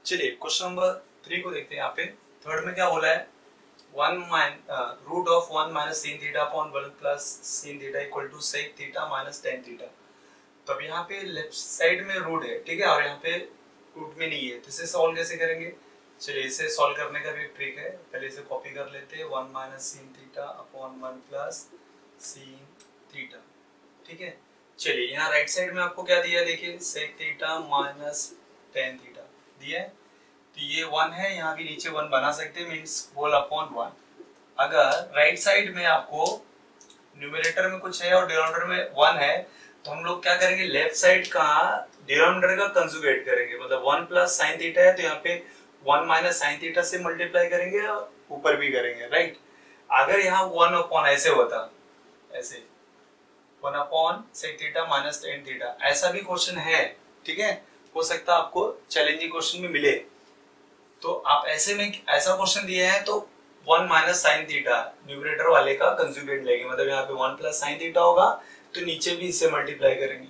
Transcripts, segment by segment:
चलिए question number 3 को देखते हैं। यहाँ पे थर्ड में क्या बोला है, root of 1 minus sin theta upon 1 plus sin theta equal to sec theta minus tan theta. तो अब यहाँ पे लेफ्ट साइड में रूट है, ठीक है, और यहाँ पे रूट में नहीं है, तो इसे सॉल्व कैसे करेंगे। चलिए इसे सॉल्व करने का भी एक ट्रिक है, पहले इसे कॉपी कर लेते हैं, 1 minus sin theta upon 1 plus sin theta, ठीक है। चलिए यहाँ राइट साइड में आपको क्या दिया है, देखिए sec theta minus tan theta दिया है, तो ये 1 है, यहाँ भी नीचे 1 बना सकते हैं, मींस होल अपॉन 1। अगर राइट साइड में आपको न्यूमरेटर में कुछ है और डिनोमिनेटर में 1 है, तो हम लोग क्या करेंगे, लेफ्ट साइड का डिनोमिनेटर का कंजुगेट करेंगे, मतलब 1 प्लस sin थीटा है तो यहाँ पे 1 माइनस sin थीटा से मल्टीप्लाई करेंगे और ऊपर भी करेंगे, राइट। अगर यहाँ 1 अपॉन ऐसे होता, ऐसे 1 upon sec theta minus tan theta, ऐसा भी क्वेश्चन है, ठीक है, हो सकता है आपको चैलेंजिंग क्वेश्चन में मिले। तो आप ऐसे में ऐसा क्वेश्चन दिया है तो 1 माइनस साइन थीटा न्यूमरेटर वाले का कंजुगेट लेंगे, मतलब यहाँ पे 1 प्लस साइन थीटा होगा तो नीचे भी इससे मल्टीप्लाई करेंगे।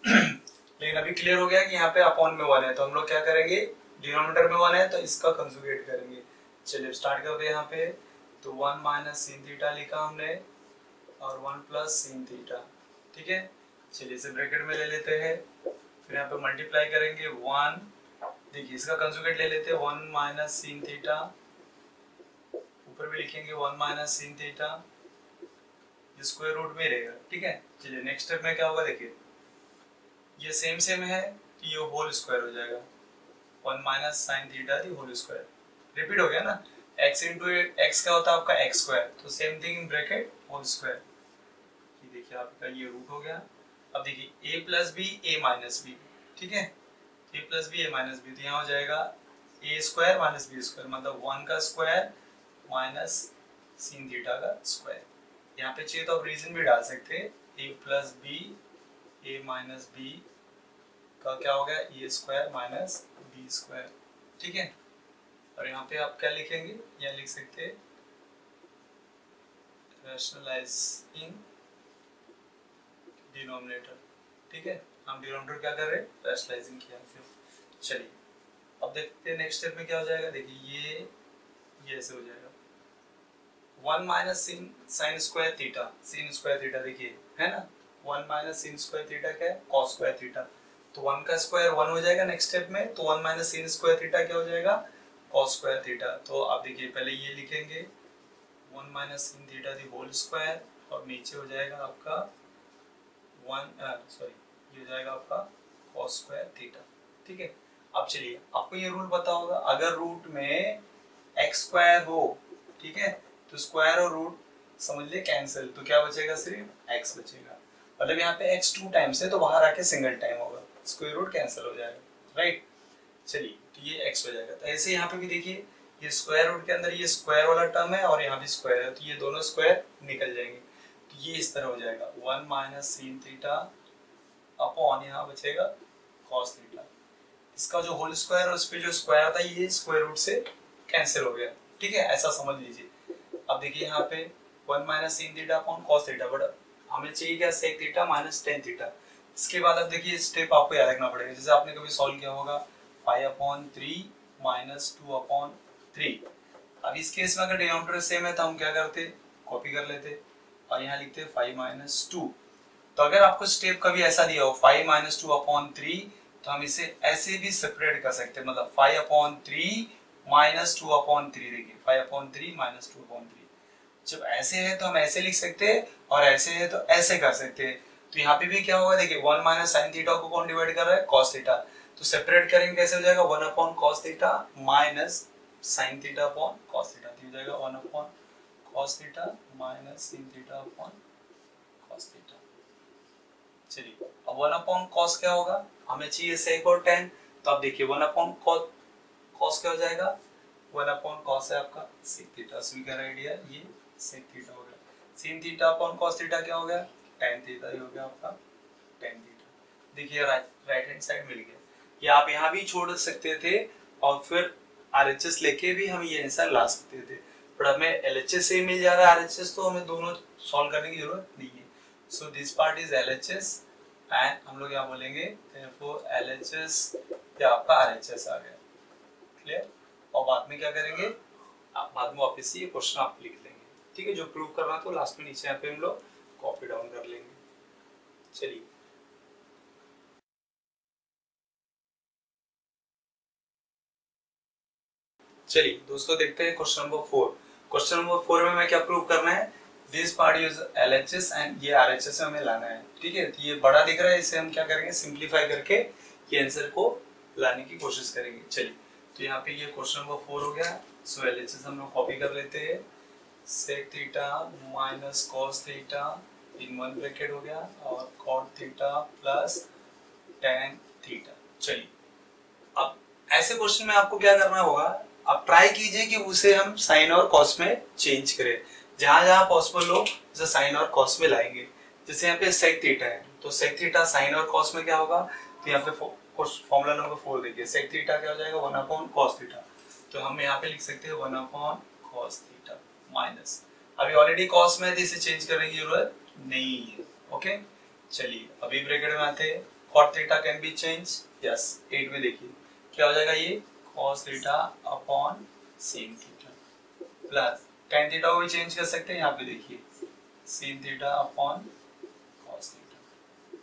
लेकिन अभी क्लियर हो गया कि यहाँ पे अपॉन में 1 है, तो हम लोग क्या करेंगे, डिनोमिनेटर में 1 है तो इसका कंजुगेट करेंगे। चलिए स्टार्ट करते हैं यहाँ पे, तो 1 माइनस sin थीटा लिखा हमने और 1 प्लस sin थीटा, ठीक है। चलिए इसे ब्रैकेट में ले लेते हैं, फिर यहाँ पे मल्टीप्लाई करेंगे 1, देखिए इसका कंजुगेट ले लेते हैं 1 माइनस sin थीटा, ऊपर भी लिखेंगे 1 माइनस sin थीटा, ये स्क्वायर रूट में रहेगा, ठीक है। चलिए नेक्स्ट स्टेप में क्या होगा, देखिए ये सेम है, ये होल स्क्वायर हो जाएगा, 1 minus sin theta the whole square, repeat हो गया ना, x इंटू एक्स क्या होता है आपका x स्क्वायर, तो same thing in bracket whole square, ये देखिए आपका ये रूट हो गया। अब देखिए a plus B a minus B, ठीक है, a plus B a minus B, तो यहाँ हो जाएगा a square minus B square, मतलब 1 का स्क्वायर माइनस sin थीटा का स्क्वायर। यहाँ पे चाहिए तो आप रीजन भी डाल सकते हैं, a plus B a minus B का क्या हो गया, a square minus B square, ठीक है। और यहाँ पे आप क्या लिखेंगे, यहाँ लिख सकते हैं रैशनलाइजिंग डिनोमिनेटर, ठीक है, हम डिनोमिनेटर क्या कर रहे हैं, रैशनलाइजिंग किया। फिर चलिए अब देखते हैं नेक्स्ट स्टेप में क्या हो जाएगा, देखिए ये ऐसे हो जाएगा 1 minus sin square theta, sin square theta देखिए है ना, 1 माइनस sin स्क्वायर थीटा क्या है, cos स्क्वायर थीटा, तो 1 का स्क्वायर 1 हो जाएगा नेक्स्ट स्टेप में, तो 1 माइनस sin स्क्वायर थीटा क्या हो जाएगा, cos स्क्वायर थीटा। तो आप देखिए पहले ये लिखेंगे 1 minus sin theta the whole square, और नीचे हो जाएगा आपका 1 सॉरी ये हो जाएगा आपका cos स्क्वायर थीटा, ठीक है। अब चलिए आपको ये रूल पता होगा, अगर रूट में x स्क्वायर हो, ठीक है, तो स्क्वायर और रूट समझ लिए कैंसिल, तो क्या बचेगा, सिर्फ x बचेगा, मतलब यहाँ पे x 2 टाइम्स है तो बाहर आके सिंगल टाइम होगा, स्क्वायर रूट कैंसिल हो जाएगा, राइट। चलिए तो ये x हो जाएगा, तो ऐसे यहाँ पे भी देखिए ये स्क्वायर रूट के अंदर ये स्क्वायर वाला टर्म है और यहाँ भी स्क्वायर है, तो ये दोनों स्क्वायर निकल जाएंगे, तो ये इस तरह हो जाएगा 1 माइनस sin थीटा अपॉन यहाँ बचेगा cos थीटा, इसका जो होल स्क्वायर और उस पे जो स्क्वायर आता है ये स्क्वायर रूट से कैंसिल हो गया, ठीक है, ऐसा समझ लीजिए। अब देखिए यहाँ पे 1 minus sin theta upon cos theta, but हमें चाहिए क्या, sec theta minus tan theta. इसके बाद अब देखिए स्टेप आपको याद रखना पड़ेगा, जैसे आपने कभी सॉल्व किया होगा 5/3 माइनस 2/3। अब इस केस में अगर डिनोमिनेटर सेम है तो हम क्या करते, कॉपी कर लेते और यहाँ लिखते 5 माइनस 2। तो अगर आपको स्टेप कभी ऐसा दिया हो 5 माइनस 2/3, तो हम इसे ऐसे भी सेपरेट कर सकते हैं, मतलब 5/3 माइनस 2/3, देखिए 5/3 माइनस 2/3। जब ऐसे है तो हम ऐसे लिख सकते हैं और ऐसे है तो ऐसे कर सकते हैं। तो यहाँ पे भी क्या होगा, देखिए 1 माइनस साइन थीटा को कौन डिवाइड कर रहा है, cos थीटा, तो सेपरेट करेंगे कैसे हो जाएगा, 1/cos theta minus sine theta upon cos theta, तो हो जाएगा 1/cos theta minus sin theta upon cos theta. चलिए अब 1/cos क्या होगा, हमें चाहिए sec और tan, तो आप देखिए 1/cos क्या हो जाएगा, 1/cos है आपका sec थीटा, स्वीकार आइडिया, ये sec थीटा हो गया, sin theta upon cos theta क्या हो गया, tan थीटा ही हो गया आपका tan थीटा। देखिए राइट हैंड साइड मिल गया, ये आप यहाँ भी छोड़ सकते थे और फिर RHS लेके भी हम ये आंसर ला सकते थे, पर हमें LHS से मिल जा रहा है RHS, तो हमें दोनों सॉल्व करने की जरूरत नहीं है। सो this part is LHS and हम लोग यहाँ बोलेंगे therefore LHS या आपका RHS आ गया, क्लियर? और बाद में क्या करेंगे, आप बाद में वापस से ये क्वेश्चन आप लिख लेंगे, ठीक है? जो प्रूव करना है तो लास्ट में नीचे यहाँ पे हम लोग कॉपी डाउन कर लेंगे। चलिए चलिए दोस्तों देखते हैं क्वेश्चन नंबर 4। क्वेश्चन नंबर 4 में मैं क्या प्रूव करना है, this part use LHS and ये RHS में हमें लाना है, ठीक है? तो ये बड़ा दिख रहा है, इसे हम क्या करेंगे, सिंप्लीफाई करके ये आंसर को लाने की कोशिश करेंगे। चलिए तो यहाँ पे ये क्वेश्चन नंबर 4 हो गया। सो LHS हम लोग कॉपी कर लेते हैं, sec theta minus cos theta in one bracket हो गया और cot theta plus tan theta. चलिए अब ऐसे क्वेश्चन में आपको क्या करना होगा, आप ट्राई कीजिए कि उसे हम साइन और कॉस में चेंज करें, जहां जहां पॉसिबल हो उसे साइन और कॉस में लाएंगे। जैसे यहाँ पे सेक थीटा है तो सेक थीटा साइन और कॉस में क्या होगा, तो यहाँ पे फॉर्मूला नंबर 4 देखिए, सेक थीटा क्या हो जाएगा 1 अपॉन कॉस थीटा, तो हम यहाँ पे लिख सकते हैं 1 अपॉन कॉस थीटा माइनस, अभी ऑलरेडी कॉस में है तो इसे चेंज करने की जरूरत नहीं है। ओके चलिए अभी ब्रैकेट में आते हैं, cot theta can be change, yes 8 में देखिए क्या हो जाएगा, ये cos theta upon sin theta plus tan theta को भी चेंज कर सकते हैं, यहाँ पे देखिए sin theta upon cos theta.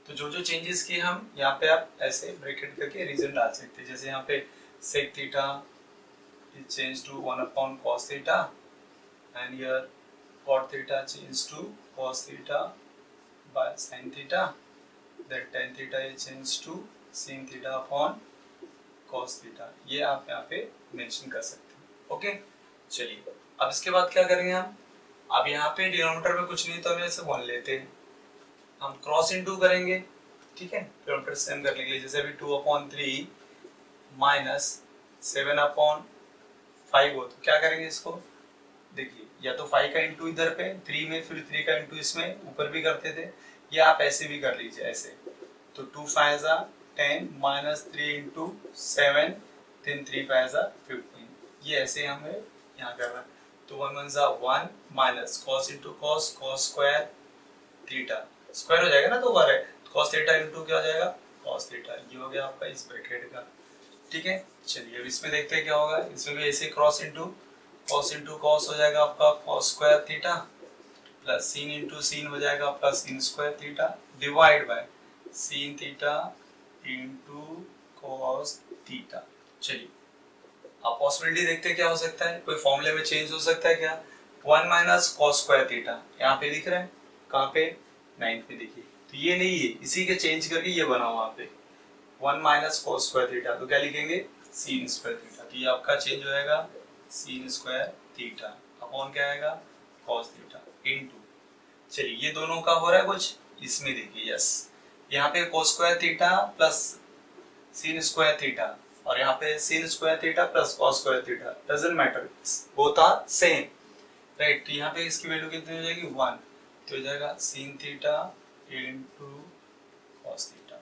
तो जो जो चेंजेस किए हम यहाँ पे आप ऐसे ब्रैकेट करके रीजन डाल सकते हैं, जैसे यहाँ पे sec theta is changed to 1 upon cos theta and here cot theta changed to cos theta by sin theta, that tan theta is changed to sin theta upon cos theta, ये आप यहाँ पे मेंशन कर सकते हैं। Okay चलिए अब इसके बाद क्या करेंगे हम, अब यहाँ पे डिनोमिनेटर में कुछ नहीं तो हम इसे 1 लेते हैं, हम क्रॉस इनटू करेंगे, ठीक है? डिनोमिनेटर सेम कर लेंगे, जैसे अभी 2 अपॉन 3 माइनस 7 अपॉन 5 हो तो क्या करेंगे इसको, देखिए या तो 5 का इंटू इधर पे 3 में, फिर 3 का इंटू इसमें ऊपर भी करते थे, या आप ऐसे भी कर लीजिए ऐसे, तो 2 5 10 माइनस 3 इंटू 7 then 3 5 15, ये ऐसे हमें यहाँ करना है, तो 1 1 1 minus cos into cos cos square theta square हो जाएगा ना, तो बार है cos थीटा इंटू क्या हो जाएगा cos थीटा, ये हो गया आपका इस ब्रैकेट का, ठीक है? चलिए अब इसमें देखते हैं क्या होगा, इसमें भी ऐसे क्रॉस इंटू cos हो जाएगा आपका cos square theta plus sin into sin हो जाएगा आपका sin square theta divide by sin theta into cos theta. चलिए अब पॉसिबिलिटी देखते हैं क्या हो सकता है, कोई फॉर्मूले में चेंज हो सकता है क्या, 1 माइनस cos स्क्वायर थीटा यहाँ पे दिख रहा है, कहाँ पे 9 पे देखिए, तो ये नहीं है, इसी के चेंज करके ये बना वहाँ पे 1 माइनस cos स्क्वायर थीटा, तो क्या लिखेंगे sin स्क्वायर थीटा, तो ये आपका चेंज हो जाएगा sin स्क्वायर थीटा अपॉन क्या आएगा cos थीटा इनटू, चलिए ये दोनों का हो रहा है कुछ, इसमें देखिए यस यहाँ पे cos square theta plus sin square theta और यहाँ पे sin square theta plus cos square theta, doesn't matter, both are same, right? तो यहाँ पे इसकी वैल्यू कितनी हो जाएगी 1, तो हो जाएगा sin theta into cos theta,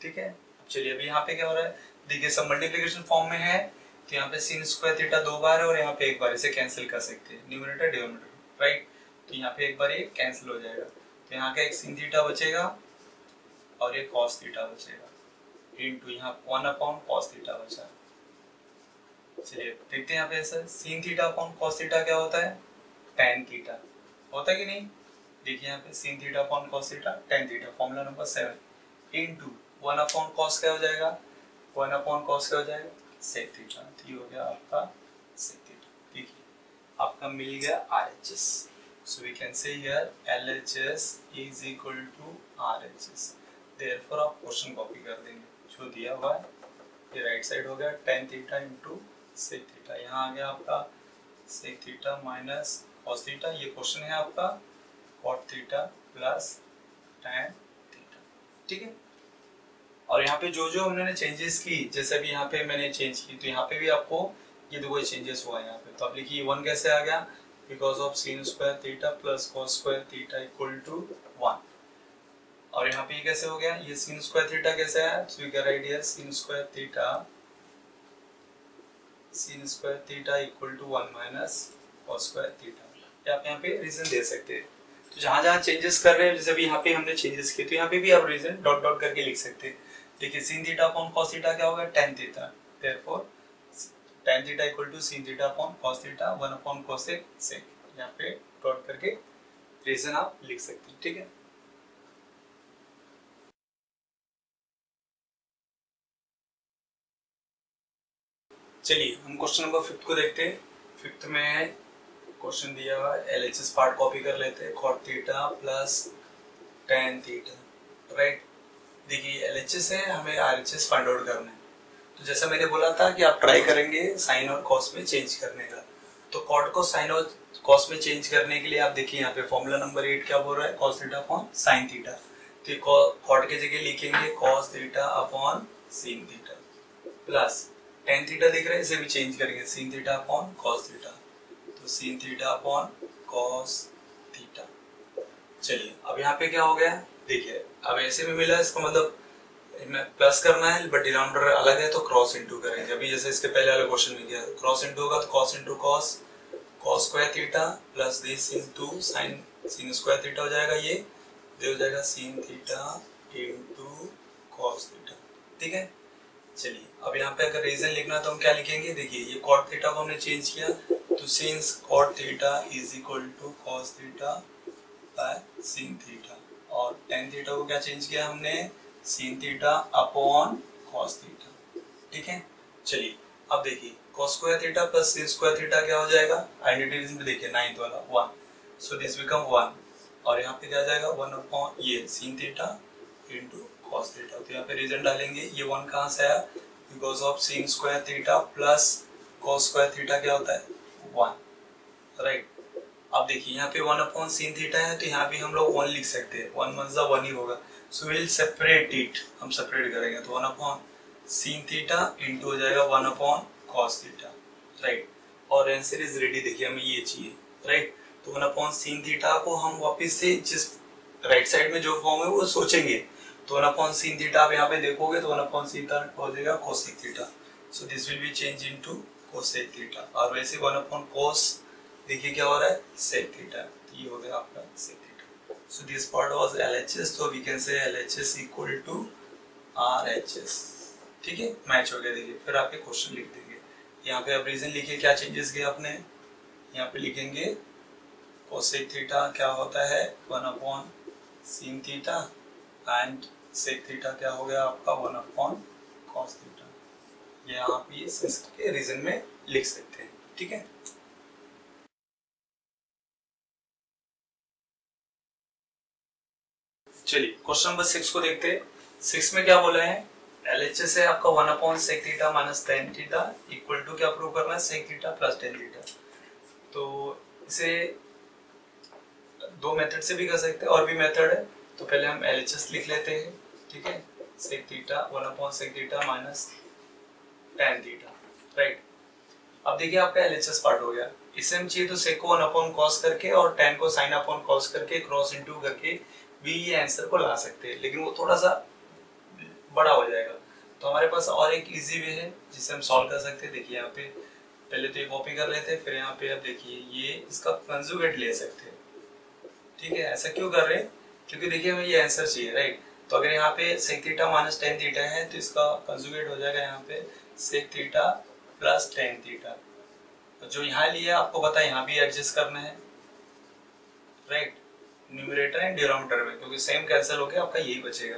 ठीक है? चलिए अभी यहाँ पे क्या हो रहा है, देखिए सब मल्टीप्लिकेशन फॉर्म में है, तो यहाँ पे sin स्क्वायर थीटा 2 बार है और यहाँ पे एक बार, इसे कैंसिल कर सकते हैं, न्यूमरेटर डिनोमिनेटर, राइट? तो यहाँ पे एक बार ये कैंसिल हो जाएगा, तो यहाँ का एक sin थीटा बचेगा और ये cos थीटा बचेगा इनटू यहाँ 1 अपॉन cos थीटा बचा। चलिए देखते हैं यहाँ पे ऐसा sin theta upon cos theta क्या होता है, tan थीटा होता है कि नहीं, देखिए यहाँ पे sin theta upon cos theta tan theta, formula number 7 into 1 upon cos क्या हो जाएगा, 1 अपॉन cos क्या हो जाएगा sec थीटा, तो ये हो गया आपका sec थीटा। देखिए आपका मिल गया RHS, so we can say here LHS is equal to RHS, therefore आप क्वेश्चन कॉपी कर देंगे जो दिया हुआ है, ये राइट साइड हो गया tan theta into sec theta, यहाँ आ गया आपका sec theta minus cos theta, ये क्वेश्चन है आपका cot theta plus tan theta, ठीक है? और यहाँ पे जो जो हमने चेंजेस की, जैसे अभी यहाँ पे मैंने चेंज की, तो यहाँ पे भी आपको ये दो चेंजेस हुआ है यहाँ पे, तो आप लिखिए 1 कैसे आ गया, because of sin square theta plus cos square theta equal to 1, और यहाँ पे ये कैसे हो गया, ये sin स्क्वायर थीटा कैसे है, so we can write here sin square theta equal to 1 minus cos square theta, आप यहाँ पे रीजन दे सकते हैं। तो जहाँ जहाँ चेंजेस कर रहे हैं, जैसे अभी यहाँ पे हमने चेंजेस किए, तो यहाँ पे भी आप रीजन डॉट डॉट करके लिख सकते हैं। देखिए sin theta upon cos theta क्या होगा tan theta, therefore tan theta equal to sin theta upon cos theta 1 upon cosec sec, यहाँ पे प्लॉट करके रीजन आप लिख सकते हैं, ठीक है। चलिए हम क्वेश्चन नंबर 5 को देखते हैं। 5 में क्वेश्चन दिया हुआ है, LHS पार्ट कॉपी कर लेते हैं, cot theta plus tan theta, right. देखिए LHS है, हमें RHS फाइंड आउट करना है। तो जैसा मैंने बोला था कि आप ट्राई करेंगे साइन और कॉस में चेंज करने का। तो कॉट को साइन और कॉस में चेंज करने के लिए आप देखिए यहाँ पे फॉर्मूला नंबर 8 क्या बोल रहा है, cos theta upon sine theta. तो कॉट के जगह लिखेंगे cos theta upon sin theta plus tan theta दिख रहा है, इसे भी चेंज करेंगे sin theta upon cos theta, तो sin theta upon cos theta. चलिए अब यहाँ पे क्या हो गया, देखिए अब ऐसे में मिला, इसका मतलब में प्लस करना है बट डिनोमिनेटर अलग है तो क्रॉस इनटू करेंगे। अभी जैसे इसके पहले वाले क्वेश्चन में किया, क्रॉस इनटू होगा तो cos into cos, cos square theta plus this into sin square theta हो जाएगा, ये हो जाएगा sin theta into cos theta, ठीक है। चलिए अब यहाँ पे अगर रीजन लिखना है तो हम क्या लिखेंगे, देखिए ये cot थीटा को हमने चेंज किया, तो since cot theta is equal to cos theta by sin theta, और tan थीटा को क्या चेंज किया हमने, sin theta upon cos theta, ठीक है। चलिए अब देखिए cos square theta plus sin square theta क्या हो जाएगा, आइडेंटिटी में देखिए 9th वाला 1, सो दिस बिकम 1, और यहाँ पे क्या आ जाएगा 1 अपॉन ये sin theta into cos theta. तो यहाँ पे रीजन डालेंगे, ये 1 कहाँ से आया, because of sin square theta plus cos square theta क्या होता है 1, राइट। अब देखिए यहाँ पे 1 अपॉन sin थीटा है, तो यहाँ पे हम लोग 1 लिख सकते हैं, 1 वन 1 ही होगा, सो विल सेपरेट इट, हम सेपरेट करेंगे तो 1 अपॉन sin थीटा इनटू हो जाएगा 1 अपॉन cos थीटा, राइट। और आंसर इज रेडी, देखिए हमें ये चाहिए, राइट। तो 1 अपॉन sin थीटा को हम वापस से जिस राइट साइड में जो फॉर्म है वो सोचेंगे, तो 1 अपॉन sin थीटा आप यहाँ पे देखोगे तो 1 अपॉन थीटा हो जाएगा cosec theta, so this will be change into cosec theta, और वैसे 1 अपॉन cos देखिए क्या हो रहा है sec थीटा, ये हो गया आपका sec theta. So this part was LHS, तो we can say LHS equal to RHS, ठीक है, मैच हो गया। देखिए फिर आप ये क्वेश्चन लिख देंगे, यहाँ पे आप रीजन लिखिए क्या चेंजेस किए आपने, यहाँ पे लिखेंगे cosec थीटा क्या होता है 1 upon sin theta, and sec theta क्या हो गया आपका 1 अपॉन cos थीटा, ये आप ये के रीजन में लिख सकते हैं, ठीक है। चलिए क्वेश्चन नंबर 6 को देखते हैं। 6 में क्या बोला है, LHS है आपका 1 upon sec theta minus tan theta equal to क्या प्रूव करना है, sec theta plus tan theta. तो इसे दो मेथड से भी कर सकते हैं, और भी मेथड है, तो पहले हम LHS लिख लेते हैं, ठीक है, sec theta 1 upon sec theta minus tan theta, right. अब देखिए आपका LHS पार्ट हो गया, इसे हम चाहिए तो sec को 1 अपॉन cos करके और tan को sin अपॉन cos करके क्रॉस इनटू करके भी ये आंसर को ला सकते हैं, लेकिन वो थोड़ा सा बड़ा हो जाएगा। तो हमारे पास और एक इजी वे है जिसे हम सॉल्व कर सकते हैं। देखिए यहाँ पे पहले तो ये कॉपी कर लेते हैं, फिर यहाँ पे अब देखिए ये इसका कंजुगेट ले सकते हैं, ठीक है। ऐसा क्यों कर रहे हैं, क्योंकि देखिए हमें ये आंसर चाहिए, राइट। तो अगर यहाँ पे sec theta minus tan theta है तो इसका कंजुगेट हो जाएगा यहाँ पे sec theta plus tan theta. जो यहाँ लिया आपको पता है यहाँ भी एडजस्ट करना है, राइट, न्यूमरेटर एंड डिनोमिनेटर में, क्योंकि सेम कैंसिल होके आपका यही बचेगा,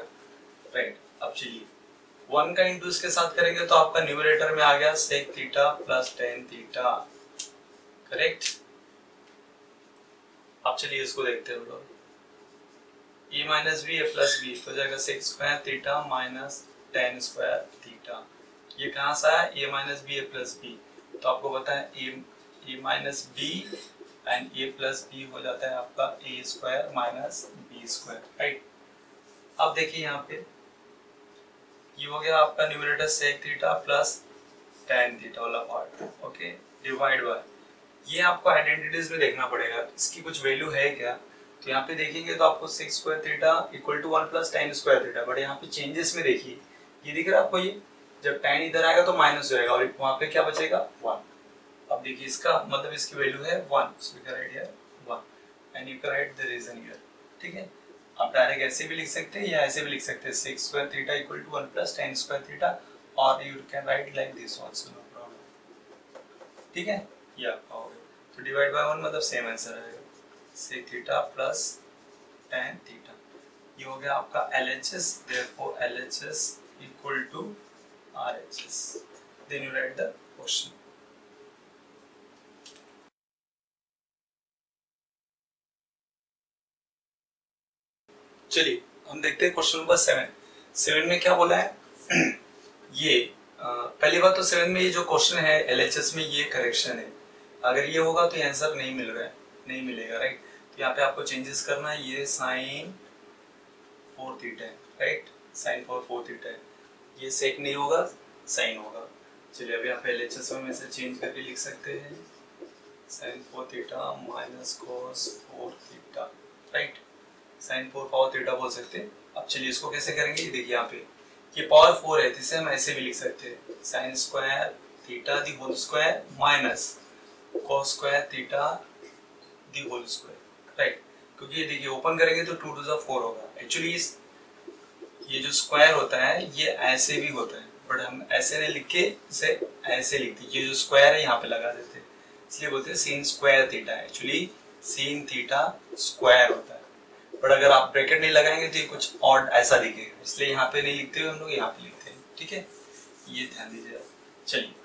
राइट। अब चलिए 1 का इंटू इसके साथ करेंगे तो आपका न्यूमरेटर में आ गया sec theta plus tan theta, correct. अब चलिए इसको देखते हैं हम लोग, A minus B A plus B तो जाएगा sec square theta minus tan square theta. ये कहाँ से आया, A minus B A plus B, तो आपको पता है A minus B and A plus B हो जाता है आपका A square minus B square, right. अब देखिए यहाँ पे ये हो गया आपका numerator sec theta plus tan theta वाला पार्ट, ओके, डिवाइड बाय, ये आपको आइडेंटिटीज में देखना पड़ेगा इसकी कुछ वैल्यू है क्या। तो यहाँ पे देखेंगे तो आपको sec square theta equal to 1 plus tan square theta, but यहाँ पे चेंजेस में देखिए ये दिख रहा है आपको, ये जब tan इधर आएगा तो माइनस हो जाएगा और वहाँ पे क्या बचेगा 1। अब देखिए इसका मतलब इसकी वैल्यू है 1, so we can write here 1 and you can write the reason here, ठीक है। आप डायरेक्ट ऐसे भी लिख सकते हैं या ऐसे भी लिख सकते हैं, sec square theta equal to 1 plus tan square theta, और you can write like this also, no problem. ठीक है, ये आपका हो गया। तो डिवाइड बाय 1 मतलब सेम आंसर आएगा, sec theta plus tan theta. ये हो गया आपका LHS, therefore LHS equal to RHS। Then you write the question। चलिए हम देखते हैं क्वेश्चन नंबर 7 में क्या बोला है। ये पहली बात तो 7 में ये जो क्वेश्चन है LHS में ये करेक्शन है, अगर ये होगा तो ये आंसर नहीं मिल रहा है, नहीं मिलेगा, राइट। तो यहाँ पे आपको चेंजेस करना है, ये साइन 4 थीटा है, राइट, साइन 4 थीटा है, ये सेक नहीं होगा, साइन होगा। चलिए अभी यहाँ पे LHS में से चेंज करके लिख सकते हैं, sine 4 theta minus cos 4 theta, right, sine 4 theta बोल सकते हैं। अब चलिए इसको कैसे करेंगे, ये देखिए यहाँ पे ये पावर 4 है, जिसे हम ऐसे भी लिख सकते हैं, sine square theta the whole square minus cos square theta the whole square, right. क्योंकि ये देखिए ओपन करेंगे तो 2 टू 4 होगा। एक्चुअली ये जो स्क्वायर होता है ये ऐसे भी होता है, बट हम ऐसे नहीं लिख के इसे ऐसे लिखते हैं, ये जो स्क्वायर है यहाँ पे लगा देते हैं, इसलिए बोलते हैं sine square theta. Actually sine theta square होता है, बट अगर आप ब्रैकेट नहीं लगाएंगे तो ये कुछ ऑड ऐसा दिखेगा, इसलिए यहाँ पे नहीं लिखते हुए हम लोग यहाँ पे लिखते हैं, ठीक है, ये ध्यान दीजिए। चलिए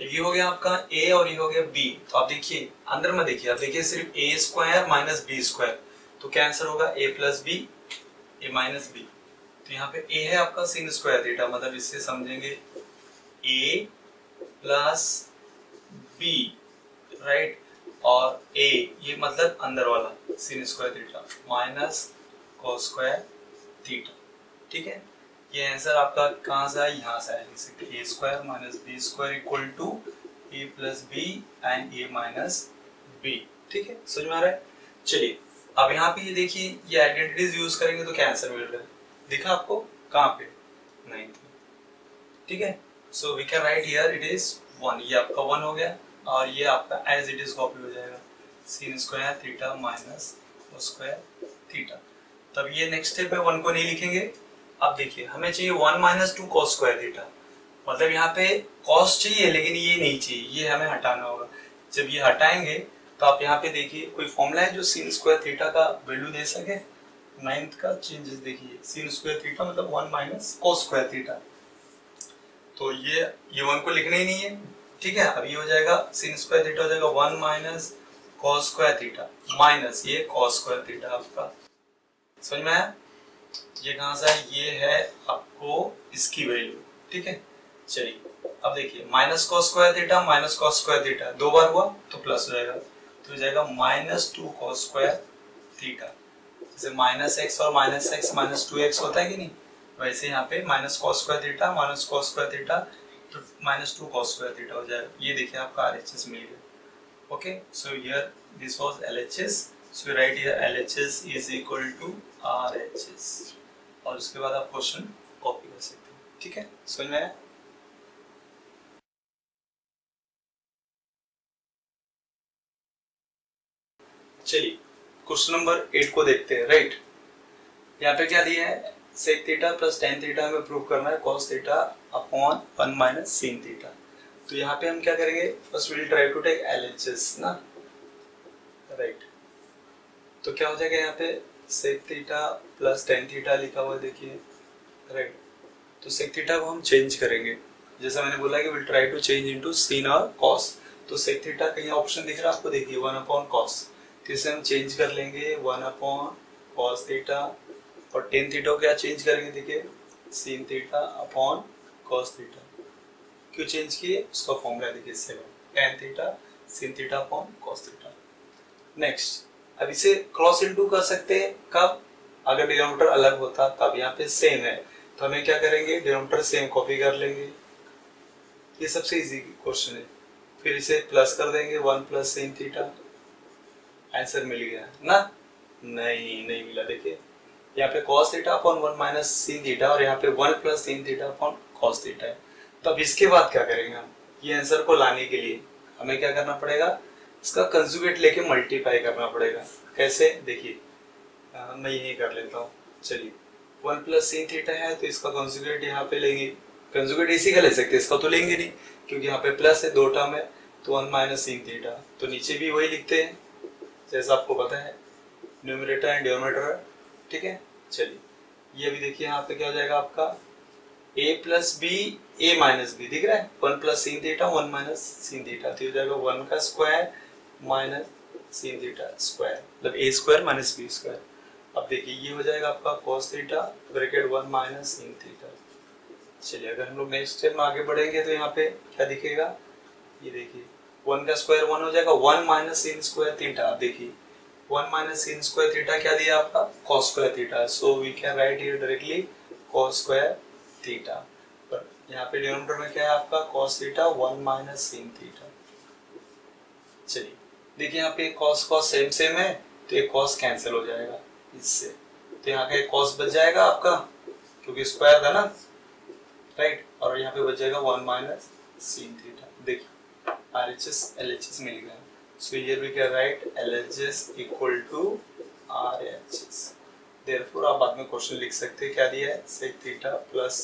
ये हो गया आपका a और ये हो गया b। तो आप देखिए अंदर में देखिए, आप देखिए सिर्फ a square minus b square, तो क्या आंसर होगा, a plus B, a minus B. तो यहाँ पे a है आपका sin स्क्वायर थीटा, मतलब इससे समझेंगे a प्लस b, राइट, और a ये मतलब अंदर वाला sin square theta minus cos square theta, ठीक है। ये आंसर आपका कहाँ से आया, यहाँ से आया, जैसे a square minus B square equal to a plus b and a minus B, ठीक है, समझ में आ रहा है। चलिए अब यहाँ पे ये देखिए, ये आइडेंटिटीज यूज करेंगे तो क्या आंसर मिल रहा है, दिखा आपको कहाँ पे, 9th, ठीक है। So we can write here it is 1, ये आपका 1 हो गया, और ये आपका एज इट इज कॉपी हो जाएगा, sin square theta minus cos square theta. तब ये नेक्स्ट स्टेप में 1 को नहीं लिखेंगे। अब देखिए हमें चाहिए 1 माइनस 2 cos स्क्वायर थीटा, मतलब यहाँ पे cos चाहिए लेकिन ये नहीं चाहिए, ये हमें हटाना होगा। जब ये हटाएंगे तो आप यहाँ पे देखिए कोई फॉर्मूला है जो sin स्क्वायर थीटा का वैल्यू दे सके, 9th का चेंजेस देखिए, sin स्क्वायर थीटा मतलब 1 माइनस cos स्क्वायर थीटा, तो ये 1 को लिखना ही नहीं है, ठीक है। अब ये हो जाएगा sin स्क्वायर थीटा हो जाएगा 1 minus cos square theta minus ये cos स्क्वायर थीटा आपका, समझ में आया। ये कहां से है, ये है आपको इसकी वैल्यू, ठीक है। चलिए अब देखिए minus cos square theta minus cos square theta 2 बार हुआ तो प्लस हो जाएगा, तो हो जाएगा माइनस 2 cos स्क्वायर थीटा। जैसे माइनस एक्स और माइनस एक्स माइनस 2x होता है कि नहीं, वैसे यहाँ पे minus cos square theta minus cos square theta तो माइनस 2 cos स्क्वायर थीटा हो जाएगा। ये देखिए आपका RHS मिल गया। Okay, so here this was LHS, so write here LHS is equal to RHS, और उसके बाद आप क्वेश्चन कॉपी कर सकते हैं, ठीक है, समझ में आया। चलिए क्वेश्चन नंबर 8 को देखते हैं, राइट। यहाँ पे क्या दिया है, sec theta plus tan theta हमें प्रूव करना है cos theta upon 1 minus sin theta. तो यहाँ पे हम क्या करेंगे, first will try to take LHS ना, राइट। तो क्या हो जाएगा यहाँ पे sec theta plus tan theta लिखा हुआ देखिए, राइट। तो sec थीटा को हम चेंज करेंगे, जैसा मैंने बोला कि will try to change into sin और cos। तो sec थीटा कहीं ऑप्शन दिख रहा है आपको, देखिए 1 अपॉन cos, तो इसे हम चेंज कर लेंगे 1 अपॉन cos थीटा, और tan थीटा को क्या चेंज करेंगे, देखिए sin theta upon cos theta. क्यों चेंज किए, उसका फॉर्मूला देखिए 7, tan theta sin theta upon cos theta. Next अब इसे क्रॉस इनटू कर सकते हैं, कब, अगर डिनोमिनेटर अलग होता तब। यहाँ पे सेम है तो हमें क्या करेंगे, डिनोमिनेटर सेम कॉपी कर लेंगे, ये सबसे इजी क्वेश्चन है। फिर इसे प्लस कर देंगे 1 प्लस sin थीटा, आंसर मिल गया ना, नहीं मिला। देखिए यहाँ पे cos theta upon 1 minus sin theta, और यहाँ पे 1 plus sin theta upon cos theta है। तो अब इसके बाद क्या करेंगे हम, ये आंसर को लाने के लिए हमें क्या करना पड़ेगा, इसका कंजुगेट लेके मल्टीप्लाई करना पड़ेगा। कैसे, देखिए मैं यही कर लेता हूँ। चलिए 1 प्लस sin थीटा है तो इसका कंजुगेट यहाँ पे लेंगे, कंजुगेट इसी का ले सकते हैं, इसका तो लेंगे नहीं क्योंकि यहाँ पे प्लस है, 2 टर्म है, तो 1 माइनस sin थीटा, तो नीचे भी वही लिखते हैं जैसा आपको पता है, न्यूमरेटर एंड डिनोमिनेटर, ठीक है। चलिए ये अभी देखिए यहाँ पे क्या हो जाएगा आपका a plus B a minus b, दिख रहा है, 1 plus sin theta 1 minus sin theta, तो हो जाएगा 1 का square minus sin theta square, मतलब a square minus b square. अब देखिए ये हो जाएगा आपका cos theta bracket 1 minus sin theta. चलिए अगर हम लोग नेक्स्ट स्टेप में आगे बढ़ेंगे तो यहाँ पे क्या दिखेगा, ये देखिए 1 का स्क्वायर 1 हो जाएगा, 1 माइनस sin स्क्वायर थीटा। देखिए 1 माइनस sin स्क्वायर थीटा क्या दिया आपका, cos square theta, so we can write here directly cos square theta. पर यहाँ पे डिनोमिनेटर में क्या है आपका cos theta 1 minus sin theta. चलिए देखिए यहाँ पे cos cos सेम सेम है, तो ये cos कैंसिल हो जाएगा इससे, तो यहाँ का cos बच जाएगा आपका क्योंकि स्क्वायर था ना, राइट, और यहाँ पे बच जाएगा 1 माइनस sin थीटा। देखिए RHS LHS मिल गया, so here we can write LHS equal to RHS। therefore आप बाद में क्वेश्चन लिख सकते हैं, क्या दिया है, sec theta plus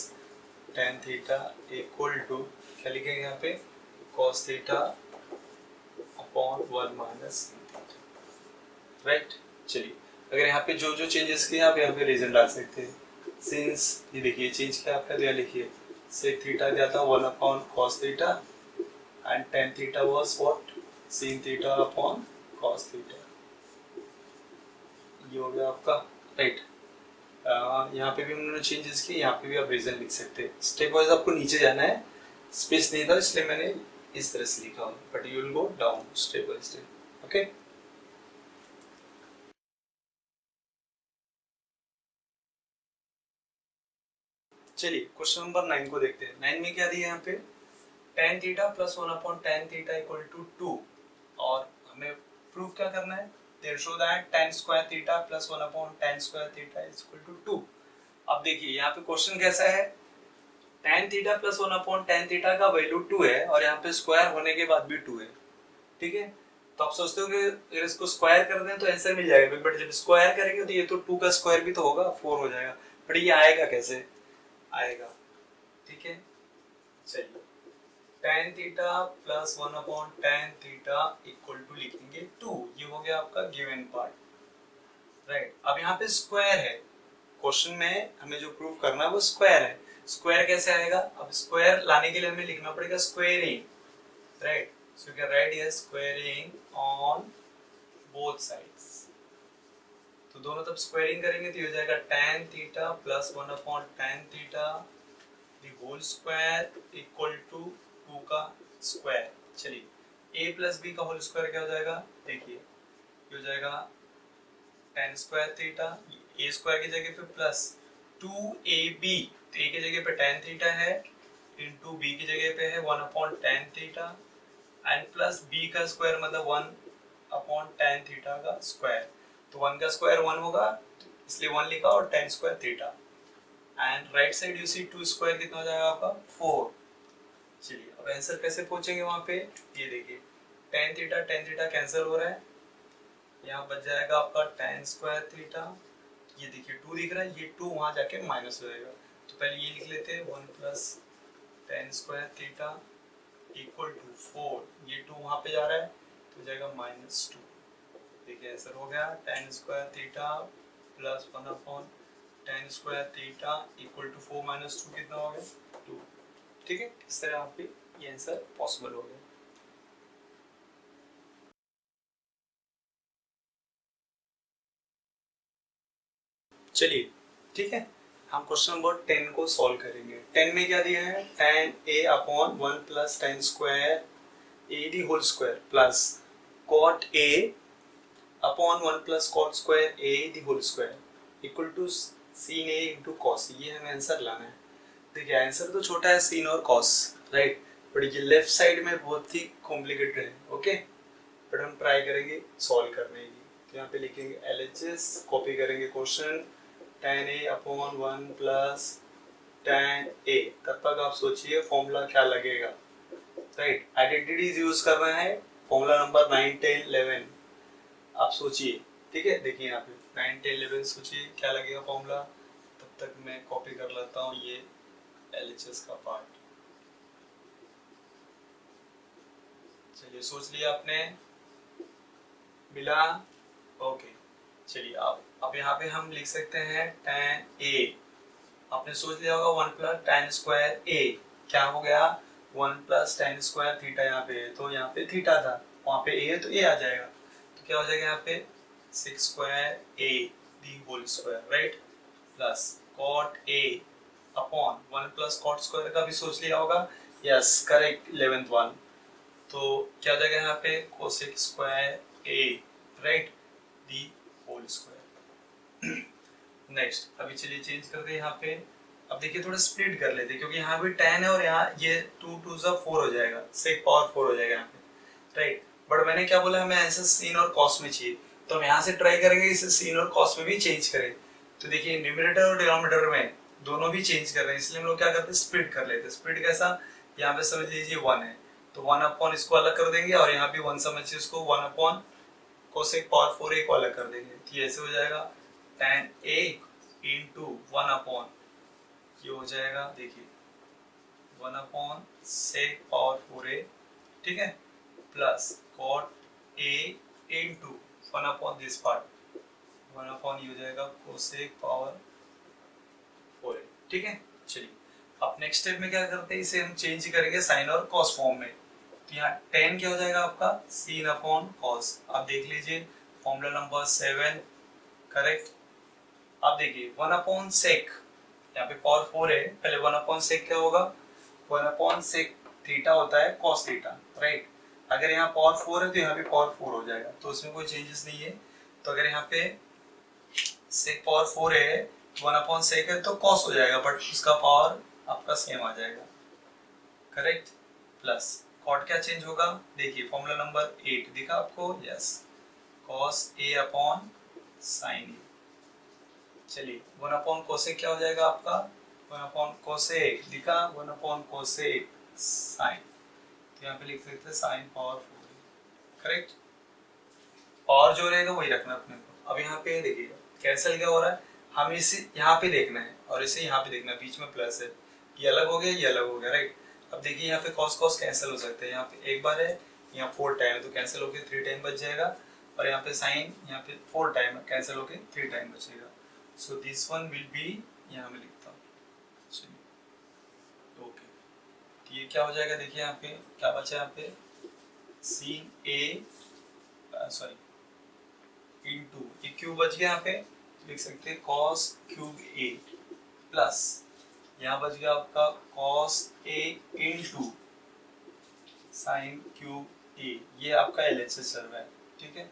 tan theta equal to क्या लिखेंगे यहाँ पे cos theta upon 1 minus sin theta, right. चलिए अगर यहाँ पे जो जो चेंजेस किए आप यहाँ पे रीजन डाल सकते हैं, सिंस ये देखिए चेंज किया आपका, तो यहाँ लिखिए sec थीटा क्या था 1 upon cos theta and tan theta was what, sin theta upon cos theta। ये हो गया आपका, राइट। यहाँ पे भी उन्होंने चेंजेस किए, यहाँ पे भी आप रीजन लिख सकते हैं। स्टेप वाइज आपको नीचे जाना है, स्पेस नहीं था इसलिए मैंने इस तरह से लिखा, but you will go down step by step, okay. चलिए क्वेश्चन नंबर 9 को देखते हैं। 9 में क्या दिया है यहाँ पे, tan theta plus 1 upon tan theta equal to 2, और हमें प्रूफ क्या करना है, there show that tan square theta plus 1 upon tan square theta is equal to 2। अब देखिए यहाँ पे क्वेश्चन कैसा है, tan theta plus 1 upon tan theta का वैल्यू 2 है और यहाँ पे स्क्वायर होने के बाद भी 2 है, ठीक है। तो आप सोचते हो कि अगर इसको स्क्वायर कर दें तो आंसर मिल जाएगा, बट जब स्क्वायर करेंगे तो ये तो 2 का स्क्वायर भी तो होगा, 4 हो जाएगा, बट ये आएगा कैसे, आएगा, ठीक है। चलिए tan theta plus 1 upon tan theta equal to लिखेंगे 2, ये हो गया आपका गिवन पार्ट, राइट। अब यहाँ पे स्क्वायर है, क्वेश्चन में हमें जो प्रूव करना है वो स्क्वायर है। स्क्वायर कैसे आएगा, अब स्क्वायर लाने के लिए हमें लिखना पड़ेगा squaring, right, so you can write here squaring on both sides. तो दोनों तरफ स्क्वायरिंग करेंगे तो ये हो जाएगा tan theta plus 1 upon tan theta the whole square equal to 2 का स्क्वायर। चलिए a प्लस बी का होल स्क्वायर क्या हो जाएगा, देखिए ये हो जाएगा tan square theta, a square की जगह पे प्लस 2ab, तो a की जगह पे tan थीटा है, इनटू b की जगह पे है 1 upon tan theta, and plus b का स्क्वायर मतलब 1 अपॉन tan थीटा का स्क्वायर, तो 1 का स्क्वायर 1 होगा इसलिए 1 लिखा, और tan square theta, and right side you see 2 square कितना हो जाएगा आपका 4। चलिए अब आंसर कैसे पहुंचेंगे वहां पे, ये देखिए tan थीटा कैंसिल हो रहा है, यहाँ बच जाएगा आपका tan स्क्वायर थीटा, ये देखिए 2 दिख रहा है, ये 2 वहां जाके माइनस हो जाएगा, तो पहले ये लिख लेते हैं 1 plus tan square theta equal to 4, ये 2 वहां पे जा रहा है तो जाएगा -2। देखिए आंसर हो गया tan square theta plus 1 upon tan square theta equal to 4 minus 2 कितना हो गया 2, ठीक है। इस तरह आप पे ये आंसर पॉसिबल हो गया। चलिए ठीक है, हम क्वेश्चन नंबर 10 को सॉल्व करेंगे। 10 में क्या दिया है, tan a upon 1 plus tan square a the whole square plus cot a upon 1 plus cot square a the whole square equal to sin a into cos, ये हमें आंसर लाना है। देखिए आंसर तो छोटा है sin और cos, राइट, बट ये लेफ्ट साइड में बहुत ही कॉम्प्लिकेटेड है, ओके, बट हम ट्राई करेंगे सॉल्व करने की। तो यहाँ पे लिखेंगे LHS, कॉपी करेंगे question tan a upon 1 plus tan a, तब तक आप सोचिए फॉर्मूला क्या लगेगा, राइट, आइडेंटिटीज यूज कर रहे हैं, फॉर्मूला नंबर 9 10 11 आप सोचिए, ठीक है। देखिए यहाँ पे 9 10 11 सोचिए क्या लगेगा फॉर्मूला, तब तक मैं कॉपी कर लेता हूँ ये LHS का पार्ट। चलिए सोच लिया आपने, मिला, ओके। चलिए अब यहाँ पे हम लिख सकते हैं tan a, आपने सोच लिया होगा 1 प्लस tan स्क्वायर a, क्या हो गया 1 प्लस tan स्क्वायर थीटा, यहाँ पे तो यहाँ पे थीटा था, वहाँ पे a है तो a आ जाएगा, तो क्या हो जाएगा यहाँ पे 6 square a the whole square, right, plus cot a upon 1 plus cot square का भी सोच लिया होगा, यस करेक्ट 11th वन, तो क्या हो जाएगा यहाँ पे cosec square a, right, the whole square. Next अभी चलिए चेंज करते हैं यहाँ पे, अब देखिए थोड़ा स्प्लिट कर लेते हैं क्योंकि यहाँ भी tan है और यहाँ ये 2 2 जा 4 हो जाएगा, sec पावर 4 हो जाएगा यहाँ पे, राइट, बट मैंने क्या बोला हमें आंसर sin और cos में चाहिए, तो हम यहाँ से ट्राई करेंगे इसे sin और cos में भी चेंज करें, तो देखिए न्यूमरेटर और डिनोमिनेटर में दोनों भी चेंज कर रहे हैं, इसलिए हम लोग क्या करते हैं स्प्लिट कर लेते हैं। स्प्लिट कैसा, यहाँ पे समझ लीजिए 1 है तो 1 अपॉन इसको अलग कर देंगे और यहाँ भी 1 समझिए इसको 1 अपॉन कोसेक पावर 4 a को अलग कर देंगे, तो ये ऐसे हो जाएगा tan a इंटू 1 अपॉन, ये हो जाएगा देखिए 1 अपॉन सेक पावर 4a, ठीक है, plus cot a into 1 upon this part 1 upon ये हो जाएगा कोसेक पावर 4a, ठीक है। चलिए अब नेक्स्ट स्टेप में क्या करते हैं, इसे हम चेंज करेंगे साइन और कॉस फॉर्म में, तो यहाँ tan क्या हो जाएगा आपका sin अपॉन कॉस, आप देख लीजिए फॉर्मूला नंबर 7, करेक्ट। अब देखिए 1 अपॉन सेक, यहाँ पे पावर 4 है, पहले 1 अपॉन सेक क्या होगा 1 अपॉन सेक थीटा होता है कॉस थीटा, राइट, अगर यहाँ पावर 4 है तो यहाँ पे पावर 4 हो जाएगा, तो उसमें कोई चेंजेस नहीं है, तो अगर यहाँ पे सेक पावर 4 है 1 अपॉन सेक है तो कॉस हो जाएगा, बट उसका पावर आपका सेम आ जाएगा, करेक्ट, प्लस कॉट क्या चेंज होगा, देखिए फॉर्मूला नंबर 8 दिखा आपको, yes, cos a upon sine a, चलिए 1 अपॉन कोसेक क्या हो जाएगा आपका 1 अपॉन कोसेक दिखा 1 अपॉन कोसेक साइन, तो यहाँ पे लिख सकते हैं साइन पावर 4, करेक्ट, पावर जो रहेगा वही रखना अपने को। अब यहाँ पे देखिएगा कैंसिल क्या हो रहा है, हमें इसे यहाँ पे देखना है और इसे यहाँ पे देखना है, बीच में प्लस है, ये अलग हो गया ये अलग हो गया, राइट, अब देखिए यहाँ पे कॉस कॉस कैंसिल हो सकते हैं, यहाँ पे एक बार है यहाँ 4 टाइम है तो कैंसिल होके 3 टाइम बच जाएगा, और यहाँ पे साइन यहाँ पे 4 टाइम है कैंसिल होके 3 टाइम बचेगा, so this one will be, यहाँ में लिखता हूँ, ओके, तो ये क्या हो जाएगा देखिए यहाँ पे क्या बचा यहाँ पे sin a सॉरी इंटू ये क्यूब बच गया, यहाँ पे लिख सकते हैं cos क्यूब a प्लस यहाँ बच गया आपका cos a into sine cube a, ये आपका LHS चल रहा है, ठीक है,